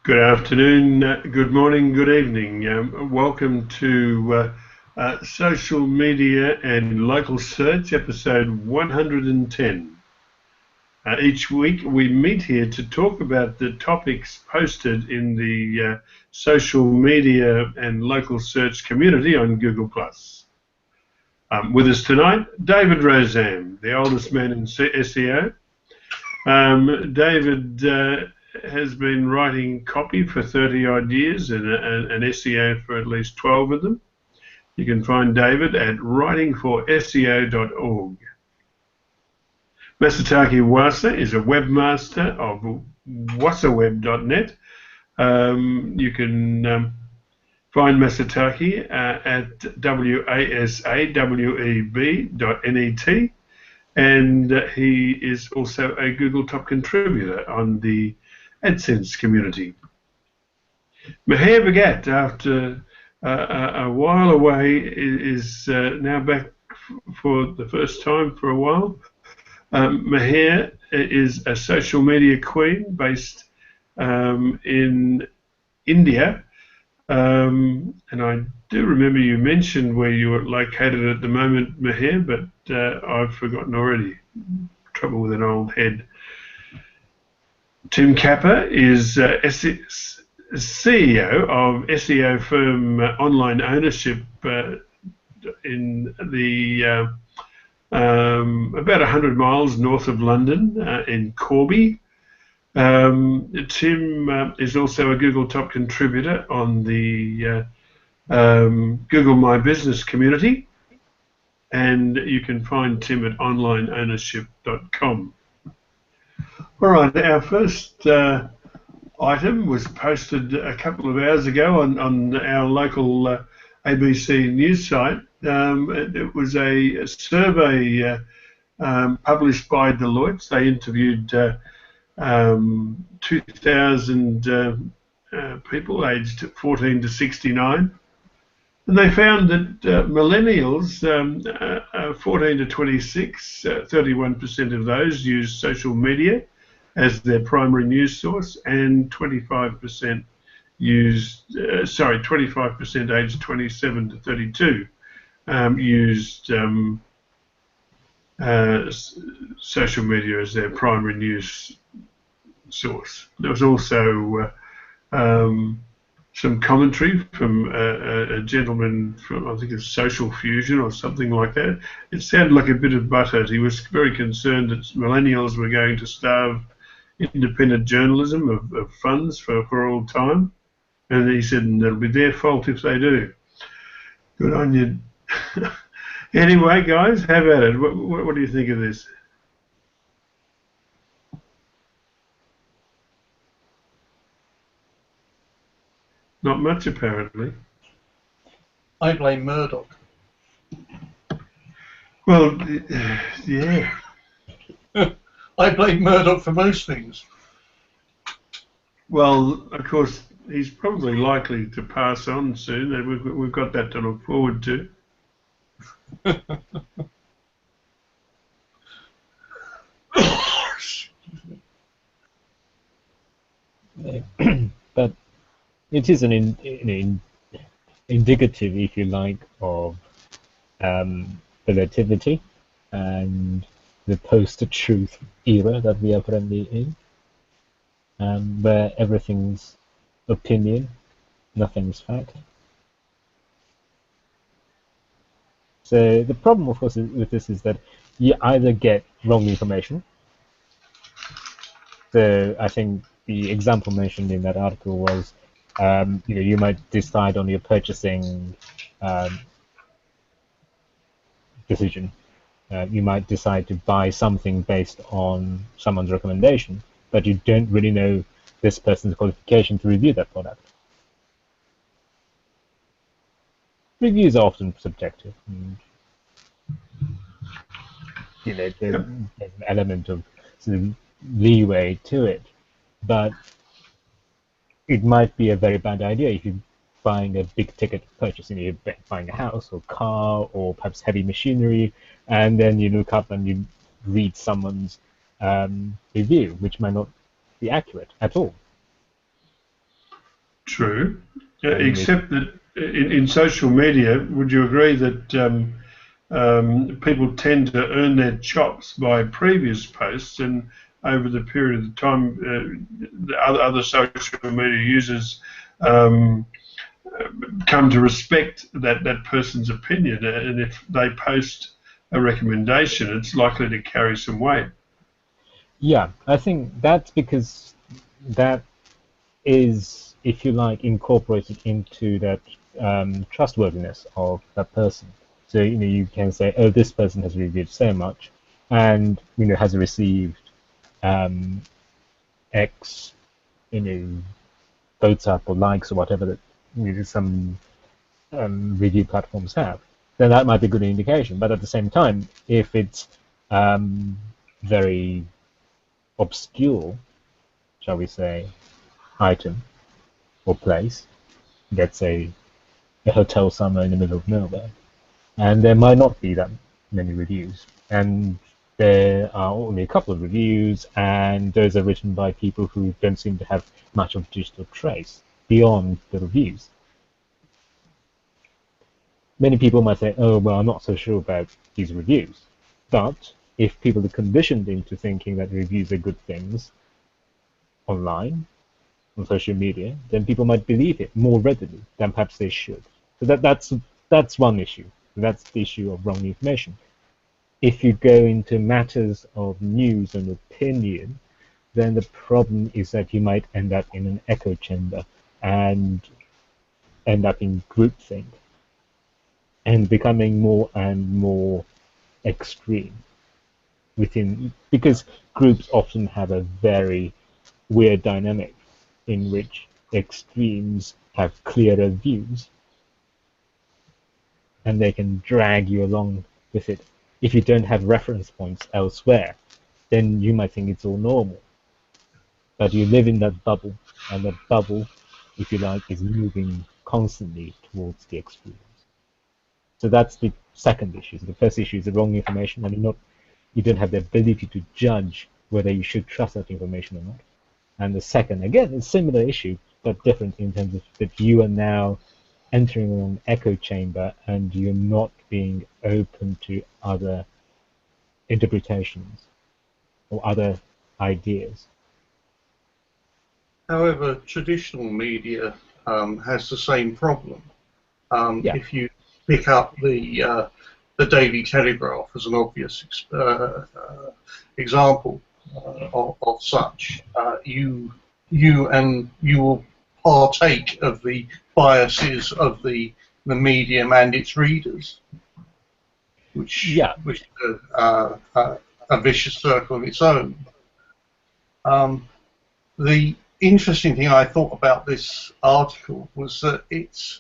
Good afternoon, good morning, good evening. Welcome to Social Media and Local Search, episode 110. Each week we meet here to talk about the topics posted in the social media and local search community on Google+. With us tonight, David Rosam, the oldest man in SEO. David has been writing copy for 30 odd years and SEO for at least 12 of them. You can find David at writingforseo.org. Masataki Wasa is a webmaster of wasaweb.net. You can find Masataki at wasaweb.net, and he is also a Google top contributor on the AdSense community. Maher Bhagat, after a while away, is now back for the first time for a while. Maher is a social media queen based in India, and I do remember you mentioned where you were located at the moment, Maher, but I've forgotten already. Trouble with an old head. Tim Capper is CEO of SEO firm Online Ownership in the about 100 miles north of London in Corby. Tim is also a Google top contributor on the Google My Business community, and you can find Tim at onlineownership.com. All right, our first item was posted a couple of hours ago on our local ABC news site. It was a survey published by Deloitte. They interviewed 2,000 people aged 14 to 69. And they found that millennials, 14 to 26, 31% of those use social media as their primary news source, and 25% aged 27 to 32 used social media as their primary news source. There was also some commentary from a gentleman from, I think it's Social Fusion or something like that. It sounded like a bit of butthurt. He was very concerned that millennials were going to starve independent journalism of funds for all time. And he said, and it'll be their fault if they do. Good on you. Anyway, guys, how about it? What do you think of this? Not much, apparently. I blame Murdoch. Well, yeah. I blame Murdoch for most things. Well, of course, he's probably likely to pass on soon, and we've got that to look forward to. But it is an indicative, if you like, of relativity and the post-truth era that we are currently in, where everything's opinion, nothing's fact. So the problem, of course, with this is that you either get wrong information. So I think the example mentioned in that article was, you might decide on your purchasing decision. You might decide to buy something based on someone's recommendation, but you don't really know this person's qualification to review that product. Reviews are often subjective. And, there's an element of sort of leeway to it, but it might be a very bad idea if you're buying a big ticket purchase, you're buying a house or car or perhaps heavy machinery, and then you look up and you read someone's review, which might not be accurate at all. true, And except that in social media, would you agree that people tend to earn their chops by previous posts, and over the period of time, the other social media users come to respect that person's opinion, and if they post a recommendation, it's likely to carry some weight. yeah, I think that's because that is, if you like, incorporated into that trustworthiness of that person. So you can say, oh, this person has reviewed so much, and has received um, X, votes up or likes or whatever that some review platforms have. Then that might be a good indication. But at the same time, if it's very obscure, shall we say, item or place, let's say a hotel somewhere in the middle of nowhere, and there might not be that many reviews, and there are only a couple of reviews, and those are written by people who don't seem to have much of digital trace beyond the reviews. Many people might say, oh, well, I'm not so sure about these reviews. But if people are conditioned into thinking that reviews are good things online, on social media, then people might believe it more readily than perhaps they should. So that's one issue. That's the issue of wrong information. If you go into matters of news and opinion, then the problem is that you might end up in an echo chamber and end up in groupthink and becoming more and more extreme within, because groups often have a very weird dynamic in which extremes have clearer views and they can drag you along with it. If you don't have reference points elsewhere, then you might think it's all normal. But you live in that bubble, and that bubble, if you like, is moving constantly towards the extremes. So that's the second issue. So the first issue is the wrong information, and you don't have the ability to judge whether you should trust that information or not. And the second, again, is a similar issue, but different in terms of that you are now entering an echo chamber and you're not being open to other interpretations or other ideas. However, traditional media has the same problem. Yeah. If you pick up the Daily Telegraph as an obvious example of such, you will partake of the biases of the medium and its readers, which is a vicious circle of its own. The interesting thing I thought about this article was that it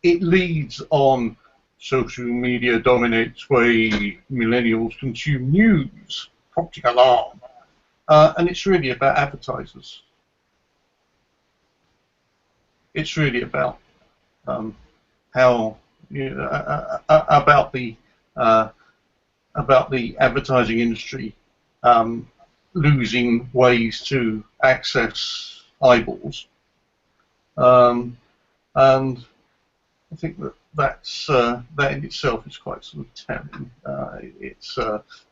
leads on social media dominates way millennials consume news, prompting alarm, and it's really about advertisers. It's really about how about the advertising industry losing ways to access eyeballs, and I think that in itself is quite sort of telling.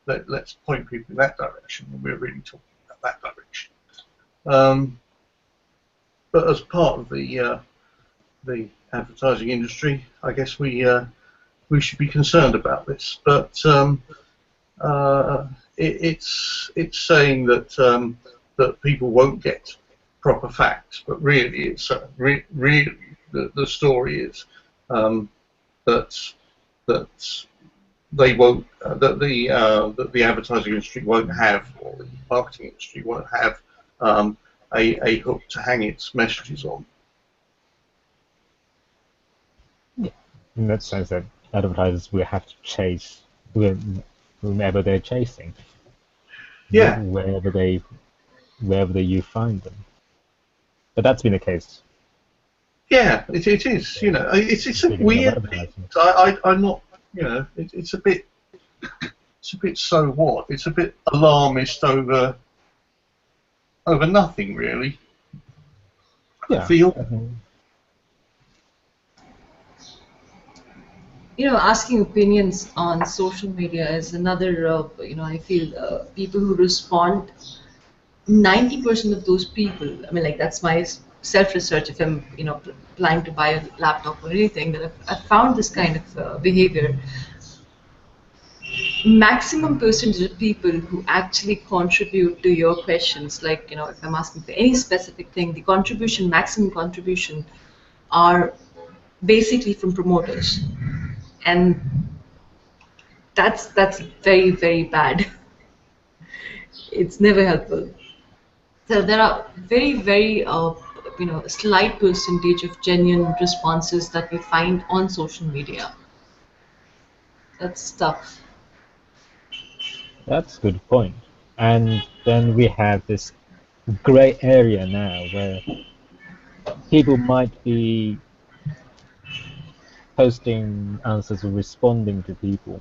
Let's point people in that direction when we're really talking about that direction. But as part of the advertising industry, I guess we should be concerned about this. But it's saying that that people won't get proper facts, but really it's really the story is that they won't that the advertising industry won't have, or the marketing industry won't have a hook to hang its messages on. Yeah. In that sense, that advertisers will have to chase whomever they're chasing. Yeah. Wherever you find them. But that's been the case. Yeah, it is. You know, it's a weird thing. I'm not. You know, it's a bit so what? It's a bit alarmist over nothing really. Yeah. feel. Asking opinions on social media is another, I feel people who respond, 90% of those people, I mean, like, that's my self-research. If I'm, planning to buy a laptop or anything, that I've found this kind of behavior. Maximum percentage of people who actually contribute to your questions, like, if I'm asking for any specific thing, the maximum contribution are basically from promoters. And that's very, very bad. It's never helpful. So there are very, very, slight percentage of genuine responses that we find on social media. That's tough. That's a good point. And then we have this gray area now where people might be posting answers or responding to people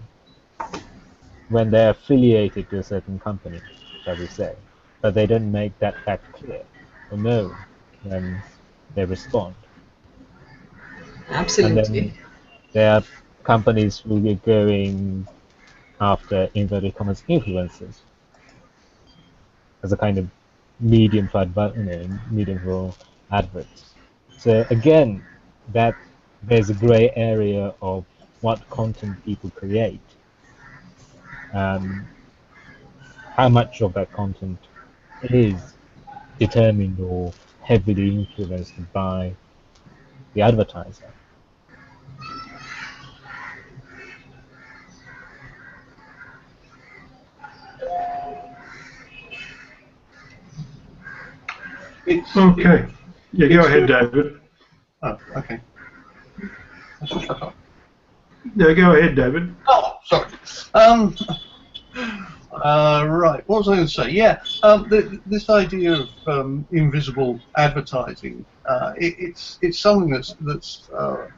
when they're affiliated to a certain company, shall we say, but they don't make that fact clear or known when they respond. And Absolutely. then there are companies who are going after inverted commas influencers as a kind of medium for medium for adverts. So again, that there's a gray area of what content people create. How much of that content is determined or heavily influenced by the advertiser. Okay. Yeah, go ahead, David. Oh, okay. I should shut up. No, go ahead, David. Oh, sorry. Right. What was I going to say? Yeah. This idea of invisible advertising. It's something that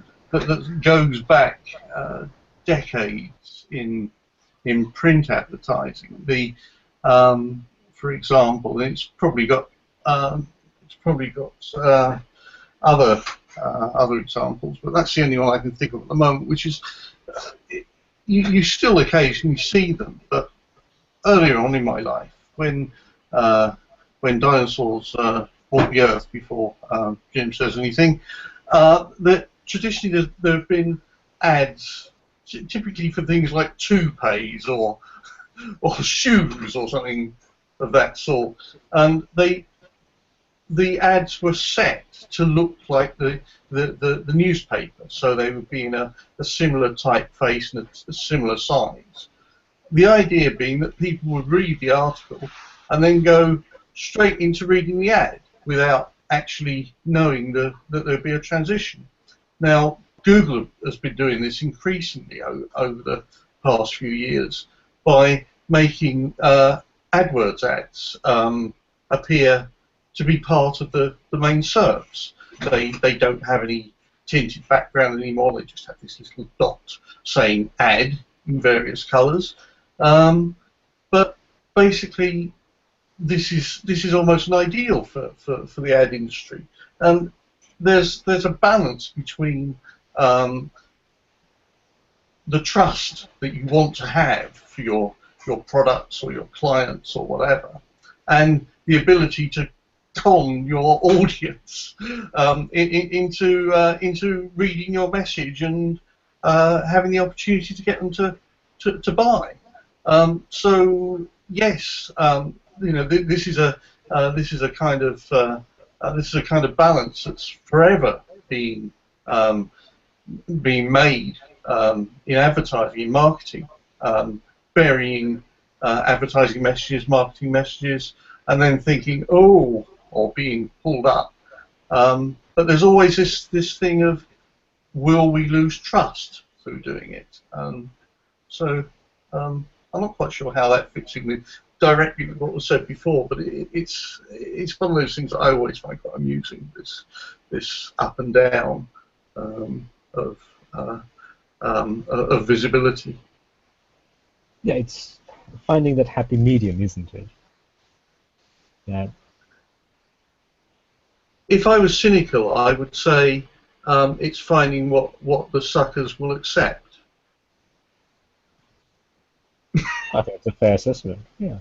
goes back decades in print advertising. For example, it's probably got other examples, but that's the only one I can think of at the moment, which is you still occasionally see them, but earlier on in my life, when dinosaurs walked the earth, before Jim says anything, that traditionally there have been ads, typically for things like toupees or shoes or something of that sort, and the ads were set to look like the newspaper, so they would be in a similar typeface and a similar size. The idea being that people would read the article and then go straight into reading the ad without actually knowing that there'd be a transition. Now, Google has been doing this increasingly over the past few years by making AdWords ads appear to be part of the main SERPs. They don't have any tinted background anymore. They just have this little dot saying ad in various colours. But basically, this is almost an ideal for the ad industry. And there's a balance between the trust that you want to have for your products or your clients or whatever, and the ability to con your audience into reading your message and having the opportunity to get them to buy. So yes, this is a kind of balance that's forever being made in advertising, in marketing, burying advertising messages, marketing messages, and then thinking, oh, or being pulled up. But there's always this thing of, will we lose trust through doing it? So I'm not quite sure how that fits in directly with what was said before, but it's one of those things that I always find quite amusing. This up and down of visibility. Yeah, it's finding that happy medium, isn't it? Yeah. if I was cynical, I would say it's finding what the suckers will accept. I think it's a fair assessment. Yeah.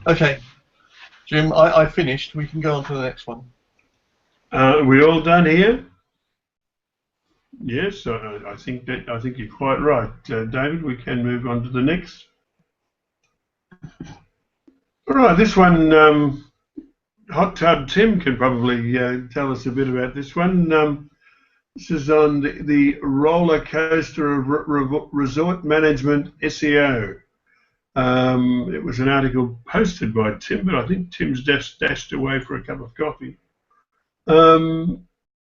Okay, Jim, I finished. We can go on to the next one. We all done here? Yes, I think you're quite right, David. We can move on to the next. All right, this one, Hot Tub Tim can probably tell us a bit about this one. This is on the roller coaster of resort management SEO. It was an article posted by Tim, but I think Tim's just dashed away for a cup of coffee. It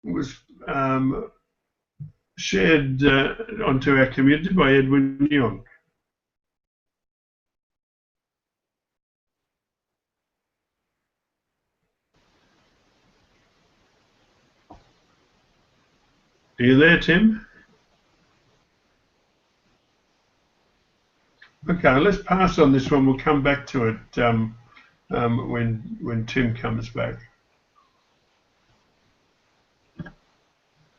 was shared onto our community by Edwin Young. Are you there, Tim? Okay, let's pass on this one. We'll come back to it when Tim comes back.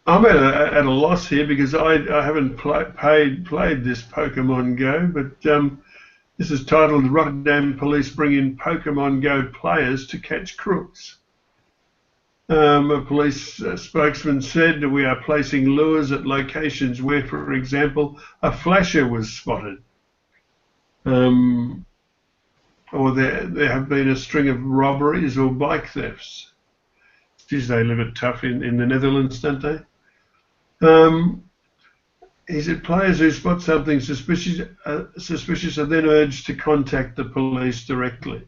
I'm at a loss here because I haven't played this Pokemon Go, but this is titled "Rotterdam Police Bring in Pokemon Go Players to Catch Crooks." A police spokesman said we are placing lures at locations where, for example, a flasher was spotted. Or there have been a string of robberies or bike thefts. Geez, they live it tough in the Netherlands, don't they? He said players who spot something suspicious are then urged to contact the police directly.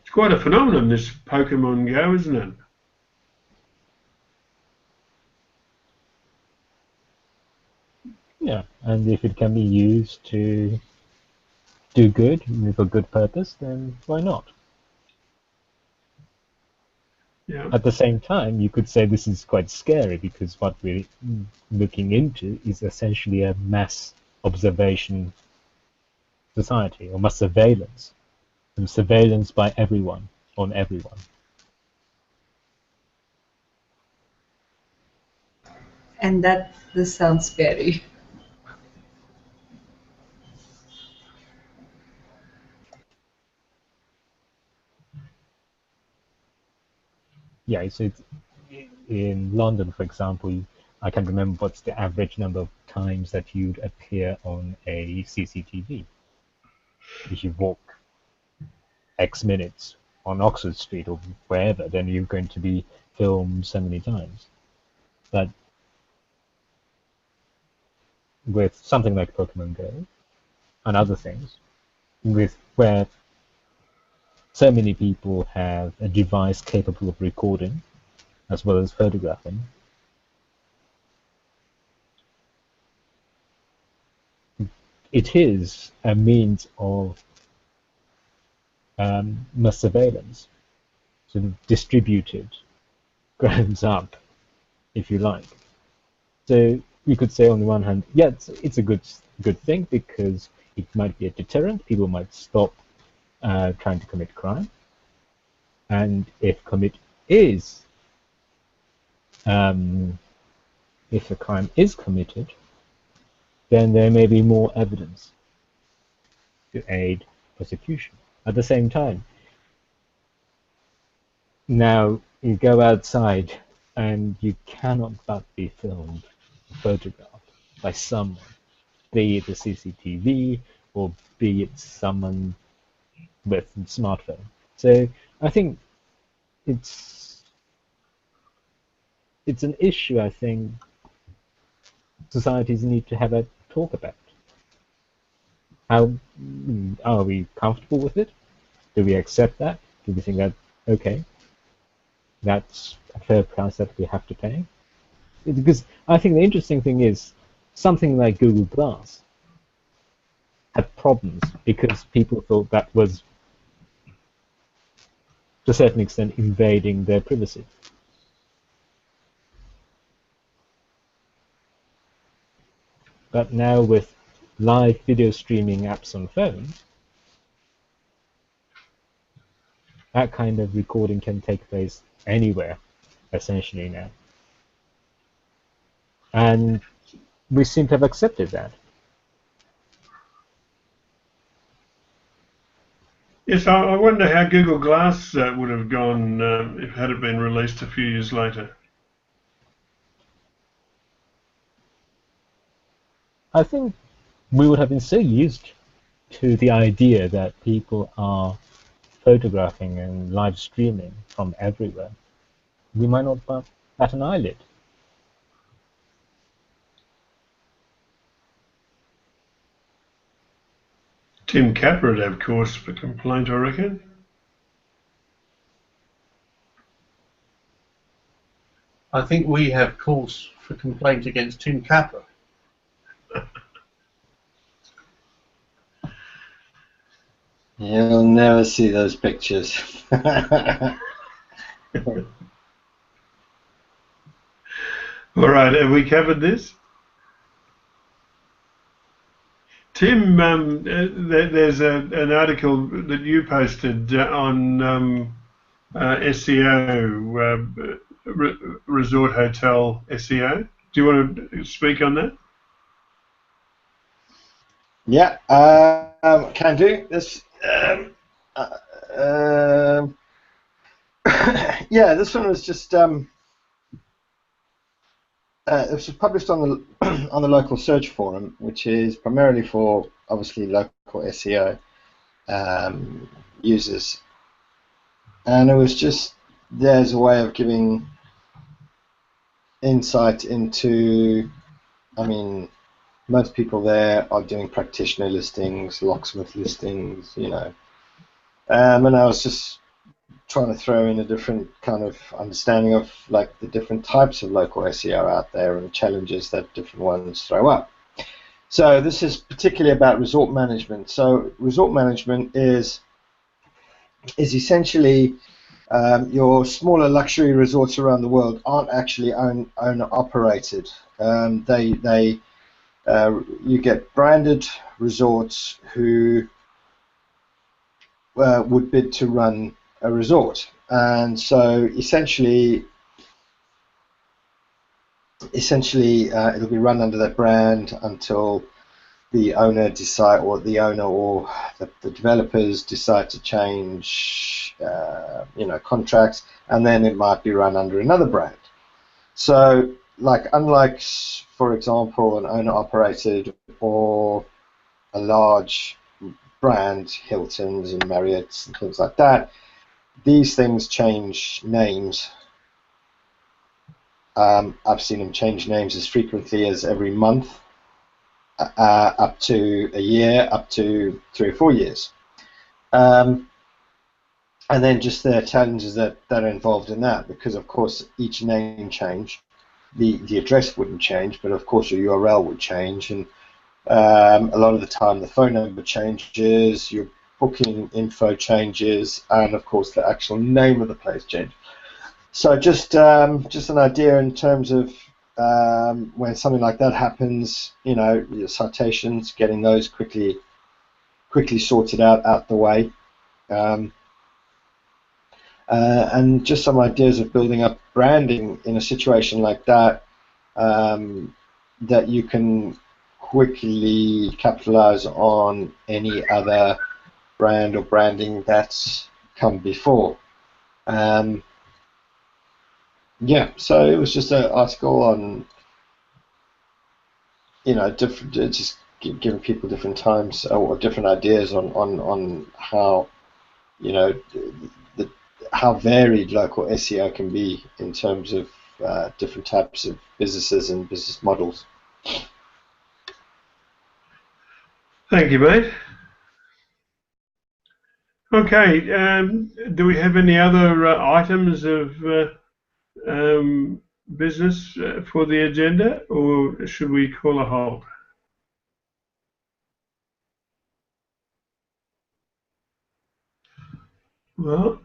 It's quite a phenomenon, this Pokemon Go, isn't it? Yeah, and if it can be used to do good for good purpose, then why not? Yeah. At the same time, you could say this is quite scary because what we're looking into is essentially a mass observation society or mass surveillance. And surveillance by everyone on everyone. And this sounds scary. Yeah, so it's, in London, for example, I can't remember what's the average number of times that you'd appear on a CCTV. If you walk X minutes on Oxford Street or wherever, then you're going to be filmed so many times. But with something like Pokemon Go and other things, with where so many people have a device capable of recording as well as photographing, it is a means of mass surveillance, sort of distributed, grounds up, if you like. So we could say on the one hand, yeah, it's a good thing because it might be a deterrent. People might stop trying to commit crime, and if a crime is committed, then there may be more evidence to aid prosecution. At the same time, now you go outside and you cannot but be filmed, photographed by someone, be it a CCTV or be it someone with a smartphone. So I think it's an issue I think societies need to have a talk about. How are we comfortable with it? Do we accept that? Do we think that, okay, that's a fair price that we have to pay? Because I think the interesting thing is something like Google Glass had problems because people thought that was, to a certain extent, invading their privacy. But now with live video streaming apps on phones, that kind of recording can take place anywhere, essentially now. And we seem to have accepted that. Yes, I wonder how Google Glass would have gone if had it been released a few years later. I think we would have been so used to the idea that people are photographing and live streaming from everywhere, we might not bat an eyelid. Tim Capper would have cause for complaint, I reckon. I think we have cause for complaint against Tim Capper. You'll never see those pictures. All right, have we covered this? Tim, there's an article that you posted on SEO, resort hotel SEO. Do you want to speak on that? Yeah, can do. This, yeah, this one was just it was published on the on the local search forum, which is primarily for obviously local SEO users, and it was just there's a way of giving insight into, I mean, most people there are doing practitioner listings, locksmith listings, you know, and I was just trying to throw in a different kind of understanding of like the different types of local SEO out there and challenges that different ones throw up. So this is particularly about resort management. So resort management is essentially your smaller luxury resorts around the world aren't actually owner operated. You get branded resorts who would bid to run a resort, and so essentially it'll be run under that brand until the owner or the developers decide to change contracts, and then it might be run under another brand. So like, unlike, for example, an owner operated or a large brand, Hilton's and Marriott's and things like that, these things change names. I've seen them change names as frequently as every month, up to a year, up to 3 or 4 years. And then just the challenges that are involved in that, because of course each name change, the address wouldn't change, but of course your URL would change, and a lot of the time the phone number changes, your booking info changes, and of course the actual name of the place changes. So just an idea in terms of when something like that happens, you know, your citations, getting those quickly sorted out the way, and just some ideas of building up branding in a situation like that, that you can quickly capitalize on any other brand or branding that's come before. Yeah, so it was just an article on, you know, just giving people different times or different ideas on how, you know, how varied local SEO can be in terms of different types of businesses and business models. Thank you, mate. Okay, do we have any other items of business for the agenda, or should we call a halt? Well,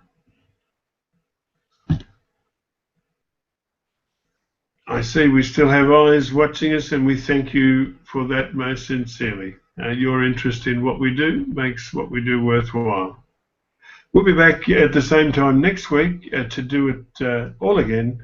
I see we still have eyes watching us, and we thank you for that most sincerely. Your interest in what we do makes what we do worthwhile. We'll be back at the same time next week to do it all again